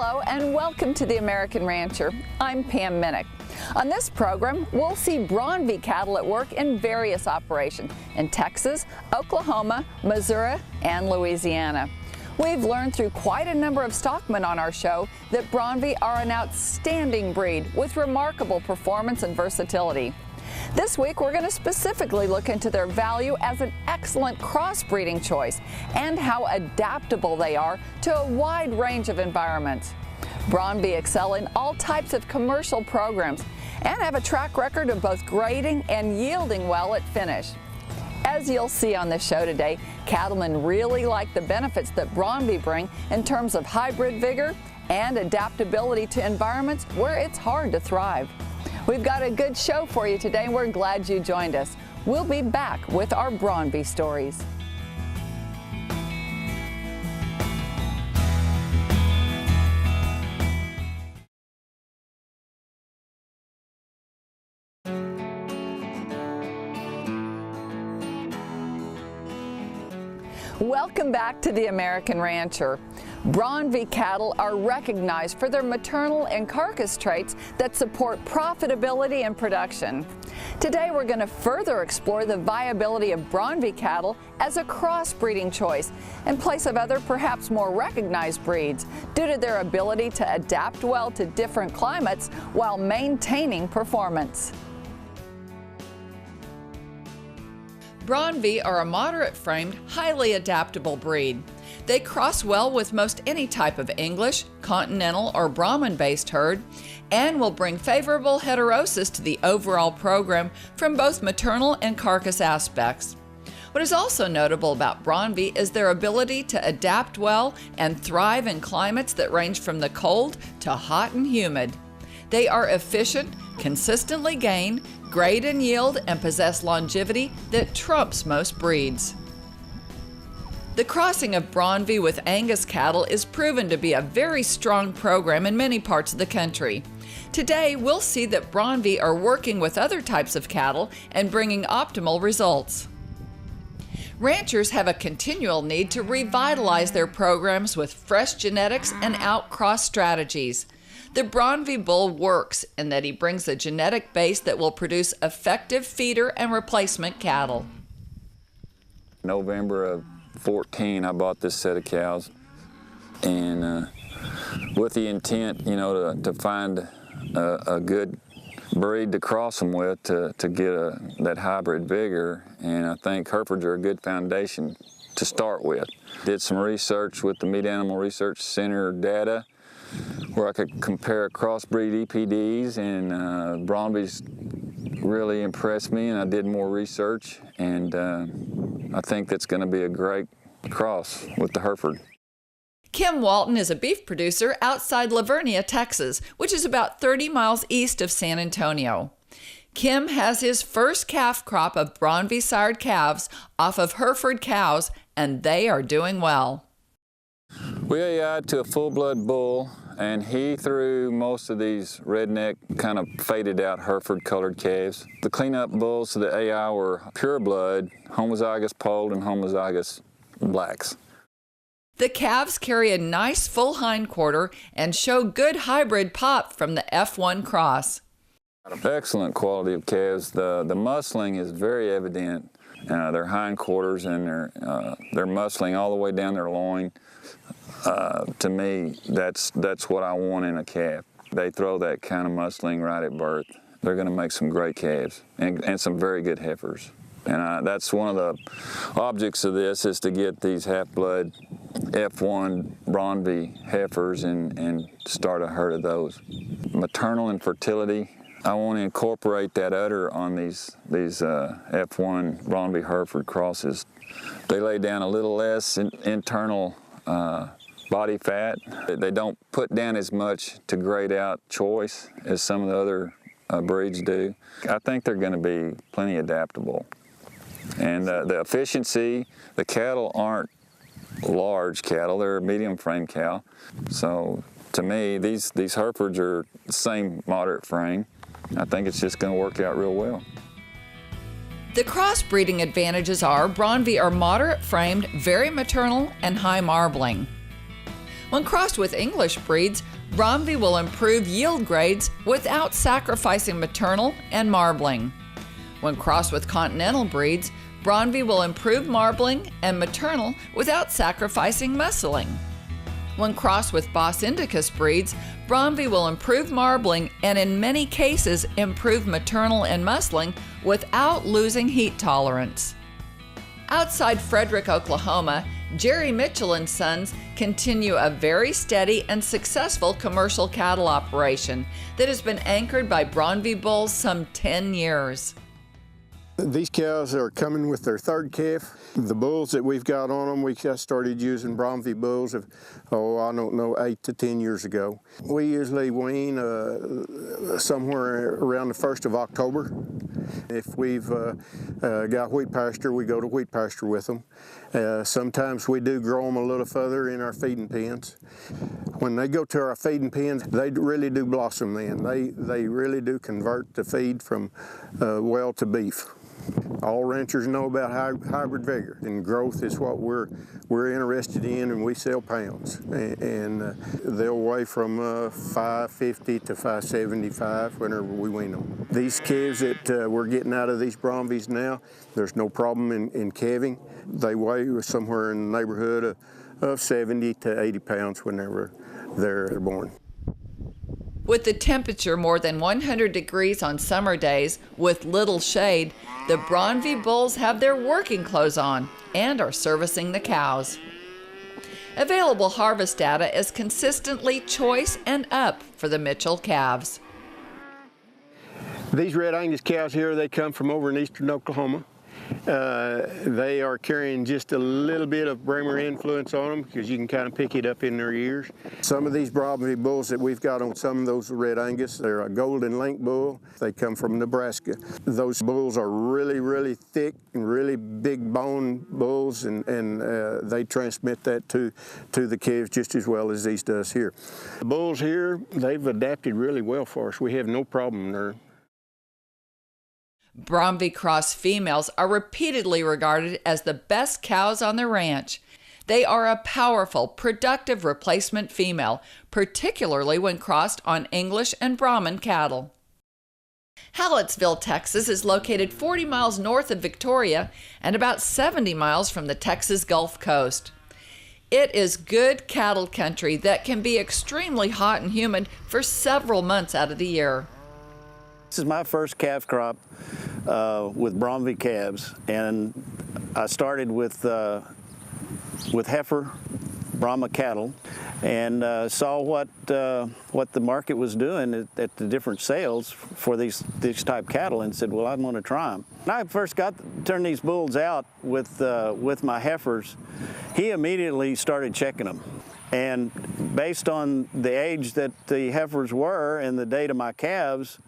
Hello and welcome to the American Rancher. I'm Pam Minnick. On this program, we'll see Braunvieh cattle at work in various operations in Texas, Oklahoma, Missouri, and Louisiana. We've learned through quite a number of stockmen on our show that Braunvieh are an outstanding breed with remarkable performance and versatility. This week, we're going to specifically look into their value as an excellent crossbreeding choice and how adaptable they are to a wide range of environments. Braunvieh excel in all types of commercial programs and have a track record of both grading and yielding well at finish. As you'll see on this show today, cattlemen really like the benefits that Braunvieh bring in terms of hybrid vigor and adaptability to environments where it's hard to thrive. We've got a good show for you today, and we're glad you joined us. We'll be back with our Braunvieh stories. Welcome back to the American Rancher. Braunvieh cattle are recognized for their maternal and carcass traits that support profitability and production. Today we're going to further explore the viability of Braunvieh cattle as a crossbreeding choice in place of other perhaps more recognized breeds due to their ability to adapt well to different climates while maintaining performance. Braunvieh are a moderate-framed, highly adaptable breed. They cross well with most any type of English, continental, or Brahman-based herd and will bring favorable heterosis to the overall program from both maternal and carcass aspects. What is also notable about Braunvieh is their ability to adapt well and thrive in climates that range from the cold to hot and humid. They are efficient, consistently gain, grade and yield, and possess longevity that trumps most breeds. The crossing of Braunvieh with Angus cattle is proven to be a very strong program in many parts of the country. Today, we'll see that Braunvieh are working with other types of cattle and bringing optimal results. Ranchers have a continual need to revitalize their programs with fresh genetics and outcross strategies. The Braunvieh bull works in that he brings a genetic base that will produce effective feeder and replacement cattle. November of 14, I bought this set of cows, and with the intent, to find a good breed to cross them with to get that hybrid vigor, and I think Herefords are a good foundation to start with. Did some research with the Meat Animal Research Center data where I could compare crossbreed EPDs, and Braunvieh's really impressed me, and I did more research, and I think that's going to be a great cross with the Hereford. Kim Walton is a beef producer outside Lavernia, Texas, which is about 30 miles east of San Antonio. Kim has his first calf crop of Braunvieh sired calves off of Hereford cows, and they are doing well. We AI'd to a full-blood bull, and he threw most of these redneck, kind of faded out Hereford colored calves. The cleanup bulls to the AI were pure blood, homozygous polled and homozygous blacks. The calves carry a nice full hindquarter and show good hybrid pop from the F1 cross. Excellent quality of calves. The muscling is very evident. Their hindquarters and their muscling all the way down their loin. To me, that's what I want in a calf. They throw that kind of muscling right at birth. They're going to make some great calves and some very good heifers. And that's one of the objects of this, is to get these half-blood F1 Braunvieh heifers and start a herd of those. Maternal infertility, I want to incorporate that udder on these F1 Braunvieh Hereford crosses. They lay down a little less internal body fat. They don't put down as much to grade out choice as some of the other breeds do. I think they're going to be plenty adaptable. And the efficiency, the cattle aren't large cattle, they're a medium frame cow. So to me, these Herefords are the same moderate frame. I think it's just going to work out real well. The crossbreeding advantages are Braunvieh are moderate framed, very maternal, and high marbling. When crossed with English breeds, Braunvieh will improve yield grades without sacrificing maternal and marbling. When crossed with continental breeds, Braunvieh will improve marbling and maternal without sacrificing muscling. When crossed with Bos indicus breeds, Braunvieh will improve marbling and in many cases improve maternal and muscling without losing heat tolerance. Outside Frederick, Oklahoma, Jerry Mitchell and Sons continue a very steady and successful commercial cattle operation that has been anchored by Braunvieh bulls some 10 years. These cows are coming with their third calf. The bulls that we've got on them, we just started using Braunvieh bulls of, I don't know, 8 to 10 years ago. We usually wean somewhere around the 1st of October. If we've got wheat pasture, we go to wheat pasture with them. Sometimes we do grow them a little further in our feeding pens. When they go to our feeding pens, they really do blossom then. They really do convert the feed from well to beef. All ranchers know about hybrid vigor, and growth is what we're interested in, and we sell pounds. And they'll weigh from 550 to 575 whenever we wean them. These calves that we're getting out of these Braunviehs now, there's no problem in calving. They weigh somewhere in the neighborhood of 70 to 80 pounds whenever they're born. With the temperature more than 100 degrees on summer days with little shade, the Braunvieh bulls have their working clothes on and are servicing the cows. Available harvest data is consistently choice and up for the Mitchell calves. These Red Angus cows here, they come from over in eastern Oklahoma. They are carrying just a little bit of Bremer influence on them because you can kind of pick it up in their ears. Some of these Braunvieh bulls that we've got on some of those Red Angus, they're a golden link bull. They come from Nebraska. Those bulls are really, really thick and really big bone bulls, and they transmit that to the calves just as well as these does here. The bulls here, they've adapted really well for us. We have no problem there. Braunvieh cross females are repeatedly regarded as the best cows on the ranch. They are a powerful, productive replacement female, particularly when crossed on English and Brahman cattle. Hallettsville, Texas is located 40 miles north of Victoria and about 70 miles from the Texas Gulf Coast. It is good cattle country that can be extremely hot and humid for several months out of the year. This is my first calf crop with Braunvieh calves, and I started with heifer Brahma cattle, and saw what the market was doing at the different sales for these type cattle, and said, well, I'm going to try them. When I first turned these bulls out with my heifers, he immediately started checking them. And based on the age that the heifers were and the date of my calves,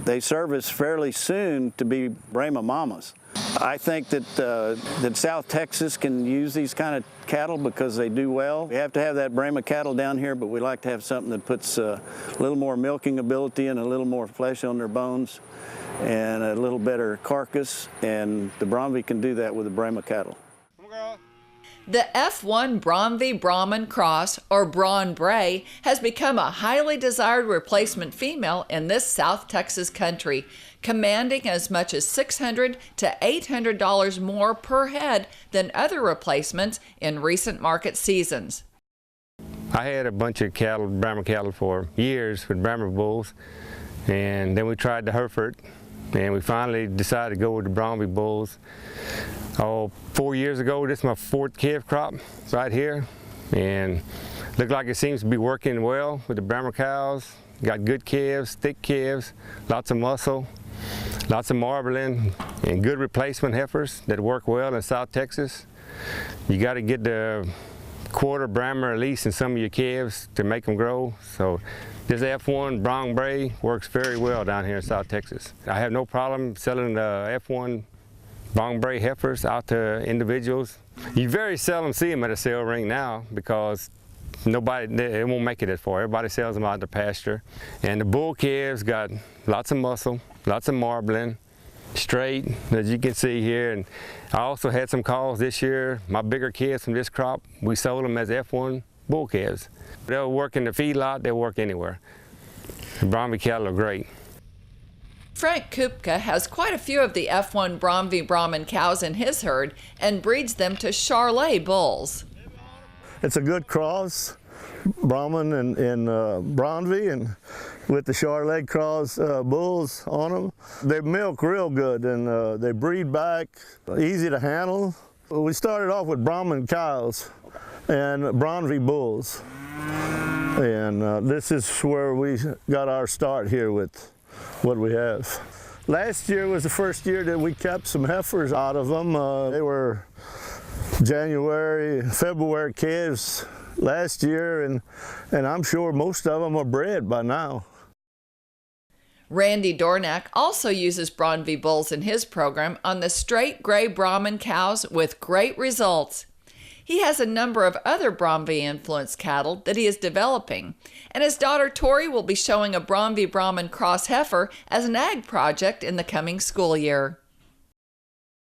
they service fairly soon to be Brahma mamas. I think that South Texas can use these kind of cattle because they do well. We have to have that Brahma cattle down here, but we like to have something that puts a little more milking ability and a little more flesh on their bones and a little better carcass, and the Braunvieh can do that with the Brahma cattle. The F1 Braunvieh Brahman cross, or Braunvieh, has become a highly desired replacement female in this South Texas country, commanding as much as $600 to $800 more per head than other replacements in recent market seasons. I had a bunch of cattle, Brahma cattle, for years with Brahma bulls, and then we tried the Hereford, and we finally decided to go with the Braunvieh bulls. 4 years ago, this is my 4th calf crop right here, and looked like it seems to be working well with the Brahma cows. Got good calves, thick calves, lots of muscle, lots of marbling, and good replacement heifers that work well in South Texas. You got to get the quarter Brahma at least in some of your calves to make them grow. So this F1 Braunvieh works very well down here in South Texas. I have no problem selling the F1 Braunvieh heifers out to individuals. You very seldom see them at a sale ring now because it won't make it that far. Everybody sells them out to pasture. And the bull calves got lots of muscle, lots of marbling, straight, as you can see here. And I also had some calls this year. My bigger calves from this crop, we sold them as F1 bull calves. They'll work in the feedlot, they'll work anywhere. The Braunvieh cattle are great. Frank Kupka has quite a few of the F1 Braunvieh Brahman cows in his herd and breeds them to Charolais bulls. It's a good cross, Brahman and Braunvieh, and with the Charolais cross bulls on them. They milk real good, and they breed back, easy to handle. We started off with Brahman cows and Braunvieh bulls, and this is where we got our start here with what we have. Last year was the first year that we kept some heifers out of them. They were January, February calves last year, and I'm sure most of them are bred by now. Randy Dornack also uses Braunvieh bulls in his program on the straight gray Brahman cows with great results. He has a number of other Braunvieh-influenced cattle that he is developing, and his daughter Tori will be showing a Braunvieh Brahman cross heifer as an ag project in the coming school year.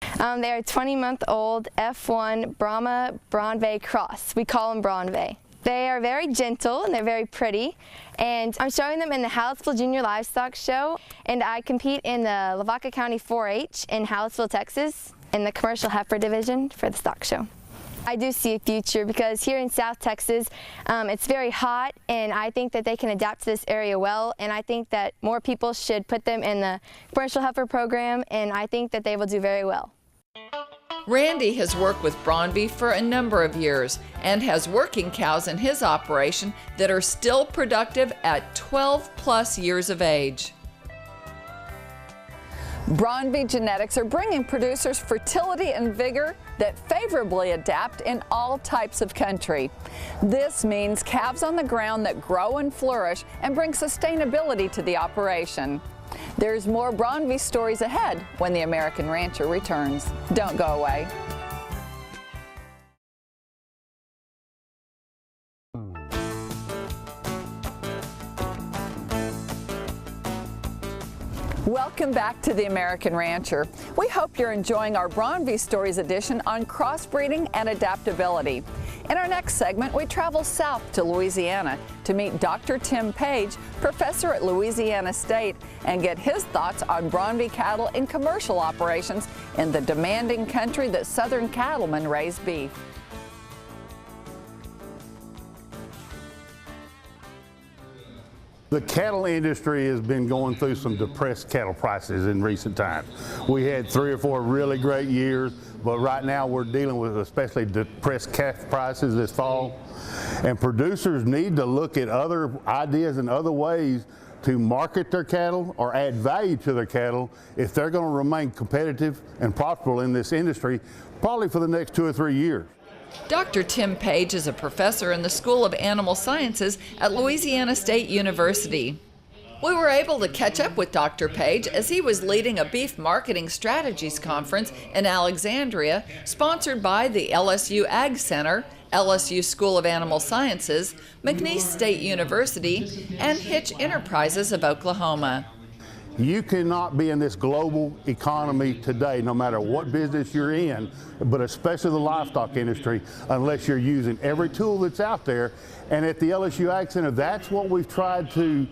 They are 20-month-old F1 Brahma Braunvieh cross. We call them Braunvieh. They are very gentle and they're very pretty, and I'm showing them in the Hallettsville Junior Livestock Show, and I compete in the Lavaca County 4-H in Hallettsville, Texas, in the commercial heifer division for the stock show. I do see a future because here in South Texas, it's very hot, and I think that they can adapt to this area well, and I think that more people should put them in the commercial heifer program, and I think that they will do very well. Randy has worked with Braunvieh for a number of years and has working cows in his operation that are still productive at 12+ years of age. Braunvieh genetics are bringing producers fertility and vigor that favorably adapt in all types of country. This means calves on the ground that grow and flourish and bring sustainability to the operation. There's more Braunvieh stories ahead when the American Rancher returns. Don't go away. Welcome back to the American Rancher. We hope you're enjoying our Braunvieh Stories edition on crossbreeding and adaptability. In our next segment, we travel south to Louisiana to meet Dr. Tim Page, professor at Louisiana State, and get his thoughts on Braunvieh cattle in commercial operations in the demanding country that southern cattlemen raise beef. The cattle industry has been going through some depressed cattle prices in recent times. We had 3 or 4 really great years, but right now we're dealing with especially depressed calf prices this fall. And producers need to look at other ideas and other ways to market their cattle or add value to their cattle if they're going to remain competitive and profitable in this industry, probably for the next 2 or 3 years. Dr. Tim Page is a professor in the School of Animal Sciences at Louisiana State University. We were able to catch up with Dr. Page as he was leading a beef marketing strategies conference in Alexandria, sponsored by the LSU Ag Center, LSU School of Animal Sciences, McNeese State University, and Hitch Enterprises of Oklahoma. You cannot be in this global economy today, no matter what business you're in, but especially the livestock industry, unless you're using every tool that's out there. And at the LSU Ag Center, that's what we've tried to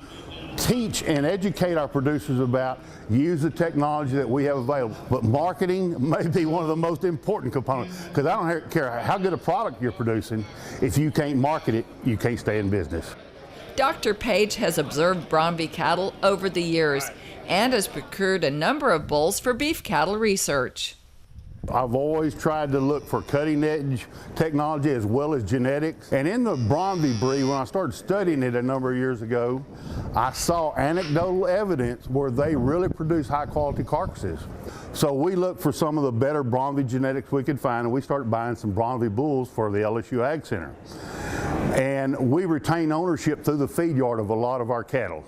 teach and educate our producers about. Use the technology that we have available. But marketing may be one of the most important components, because I don't care how good a product you're producing. If you can't market it, you can't stay in business. Dr. Page has observed Braunvieh cattle over the years and has procured a number of bulls for beef cattle research. I've always tried to look for cutting-edge technology as well as genetics. And in the Braunvieh breed, when I started studying it a number of years ago, I saw anecdotal evidence where they really produce high-quality carcasses. So we looked for some of the better Braunvieh genetics we could find, and we started buying some Braunvieh bulls for the LSU Ag Center. And we retain ownership through the feed yard of a lot of our cattle.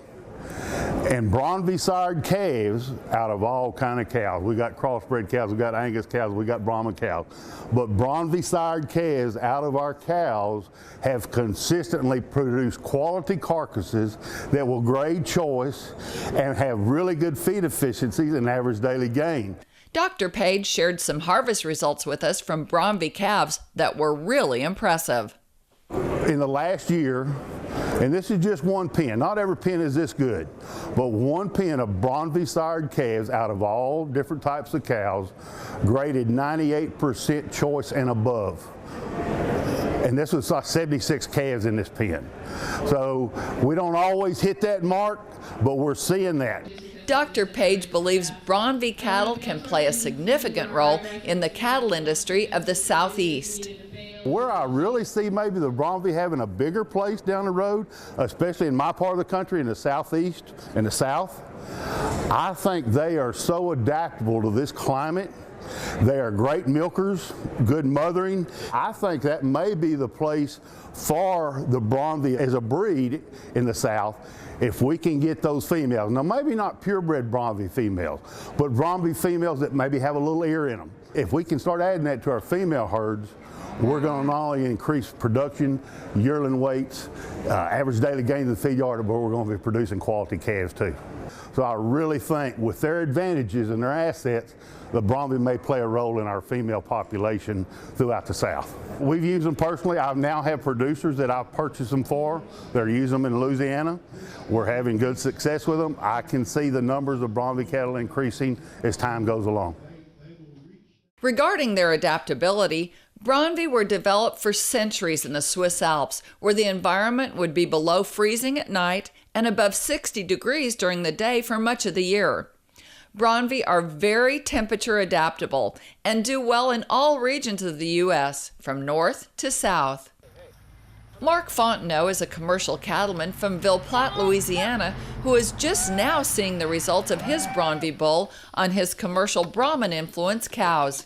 And Braunvieh sired calves out of all kind of cows. We got crossbred cows, we got Angus cows, we got Brahman cows. But Braunvieh sired calves out of our cows have consistently produced quality carcasses that will grade choice and have really good feed efficiencies and average daily gain. Dr. Page shared some harvest results with us from Braunvieh calves that were really impressive. in the last year, and this is just one pen, not every pen is this good, but one pen of Braunvieh sired calves out of all different types of cows, graded 98% choice and above. And this was 76 calves in this pen. So we don't always hit that mark, but we're seeing that. Dr. Page believes Braunvieh cattle can play a significant role in the cattle industry of the Southeast. Where I really see maybe the Braunvieh having a bigger place down the road, especially in my part of the country, in the Southeast and the South, I think they are so adaptable to this climate. They are great milkers, good mothering. I think that may be the place for the Braunvieh as a breed in the South if we can get those females. Now, maybe not purebred Braunvieh females, but Braunvieh females that maybe have a little ear in them. If we can start adding that to our female herds, we're going to not only increase production, yearling weights, average daily gains in the feed yard, but we're going to be producing quality calves too. So I really think with their advantages and their assets, the Braunvieh may play a role in our female population throughout the South. We've used them personally. I now have producers that I've purchased them for. They're using them in Louisiana. We're having good success with them. I can see the numbers of Braunvieh cattle increasing as time goes along. Regarding their adaptability, Braunvieh were developed for centuries in the Swiss Alps, where the environment would be below freezing at night and above 60 degrees during the day for much of the year. Braunvieh are very temperature adaptable and do well in all regions of the U.S., from north to south. Mark Fontenot is a commercial cattleman from Ville Platte, Louisiana, who is just now seeing the results of his Braunvieh bull on his commercial Brahman-influenced cows.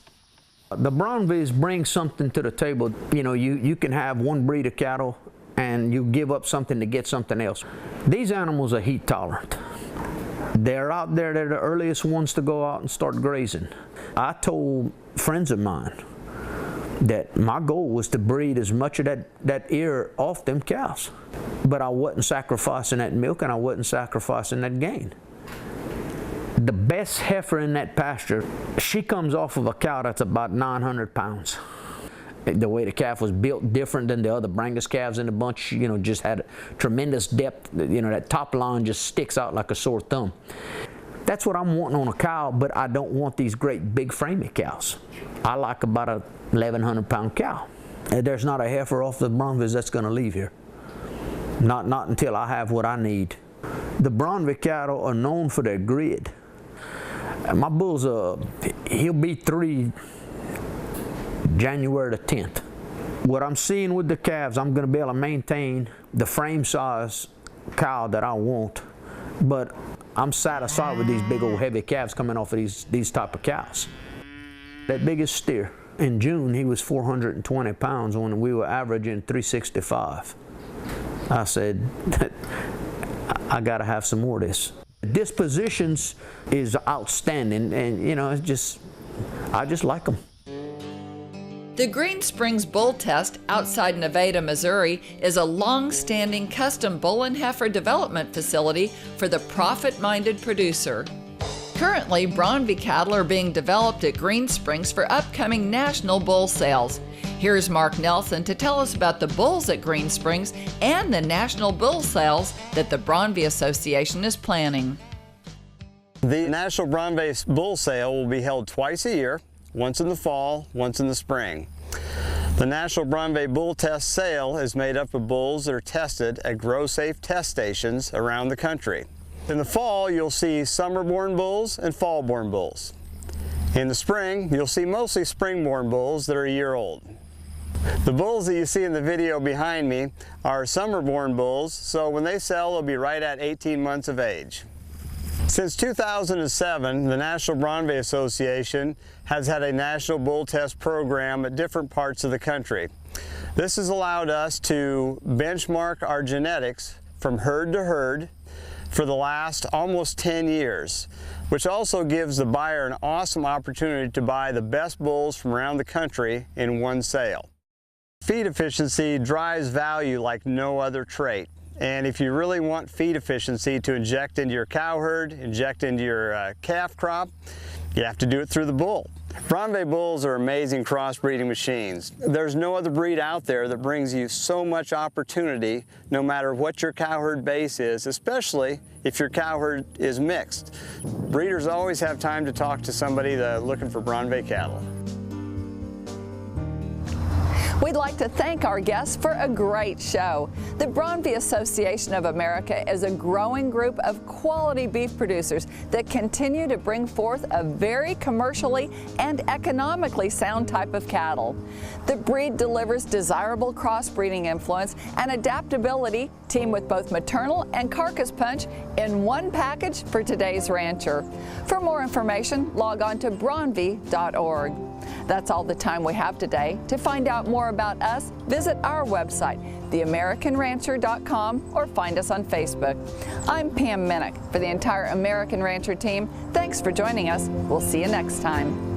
The Braunviehs bring something to the table. You know, you can have one breed of cattle and you give up something to get something else. These animals are heat tolerant. They're out there, they're the earliest ones to go out and start grazing. I told friends of mine that my goal was to breed as much of that ear off them cows. But I wasn't sacrificing that milk and I wasn't sacrificing that gain. The best heifer in that pasture, she comes off of a cow that's about 900 pounds. The way the calf was built different than the other Brangus calves in the bunch, you know, just had tremendous depth. You know, that top line just sticks out like a sore thumb. That's what I'm wanting on a cow, but I don't want these great big framey cows. I like about a 1,100 pound cow. There's not a heifer off the Braunviehs that's going to leave here. Not until I have what I need. The Braunvieh cattle are known for their grid. My bull's he'll be 3 January the 10th. What I'm seeing with the calves, I'm going to be able to maintain the frame size cow that I want, but I'm satisfied with these big old heavy calves coming off of these type of cows. That biggest steer, in June he was 420 pounds when we were averaging 365. I said, I got to have some more of this. Dispositions is outstanding, and you know, I just like them. The Green Springs Bull Test outside Nevada, Missouri is a long-standing custom bull and heifer development facility for the profit-minded producer. Currently, Braunvieh cattle are being developed at Green Springs for upcoming national bull sales. Here's Mark Nelson to tell us about the bulls at Green Springs and the national bull sales that the Braunvieh Association is planning. The National Braunvieh Bull Sale will be held twice a year, once in the fall, once in the spring. The National Braunvieh Bull Test Sale is made up of bulls that are tested at grow-safe test stations around the country. In the fall, you'll see summer-born bulls and fall-born bulls. In the spring, you'll see mostly spring-born bulls that are a year old. The bulls that you see in the video behind me are summer-born bulls, so when they sell, they'll be right at 18 months of age. Since 2007, the National Braunvieh Association has had a national bull test program at different parts of the country. This has allowed us to benchmark our genetics from herd to herd for the last almost 10 years, which also gives the buyer an awesome opportunity to buy the best bulls from around the country in one sale. Feed efficiency drives value like no other trait. And if you really want feed efficiency to inject into your cow herd, inject into your calf crop, you have to do it through the bull. Braunvieh bulls are amazing crossbreeding machines. There's no other breed out there that brings you so much opportunity no matter what your cow herd base is, especially if your cow herd is mixed. Breeders always have time to talk to somebody that's looking for Braunvieh cattle. We'd like to thank our guests for a great show. The Braunvieh Association of America is a growing group of quality beef producers that continue to bring forth a very commercially and economically sound type of cattle. The breed delivers desirable crossbreeding influence and adaptability, teamed with both maternal and carcass punch in one package for today's rancher. For more information, log on to braunvieh.org. That's all the time we have today. To find out more about us, visit our website, theamericanrancher.com, or find us on Facebook. I'm Pam Minnick. For the entire American Rancher team, thanks for joining us. We'll see you next time.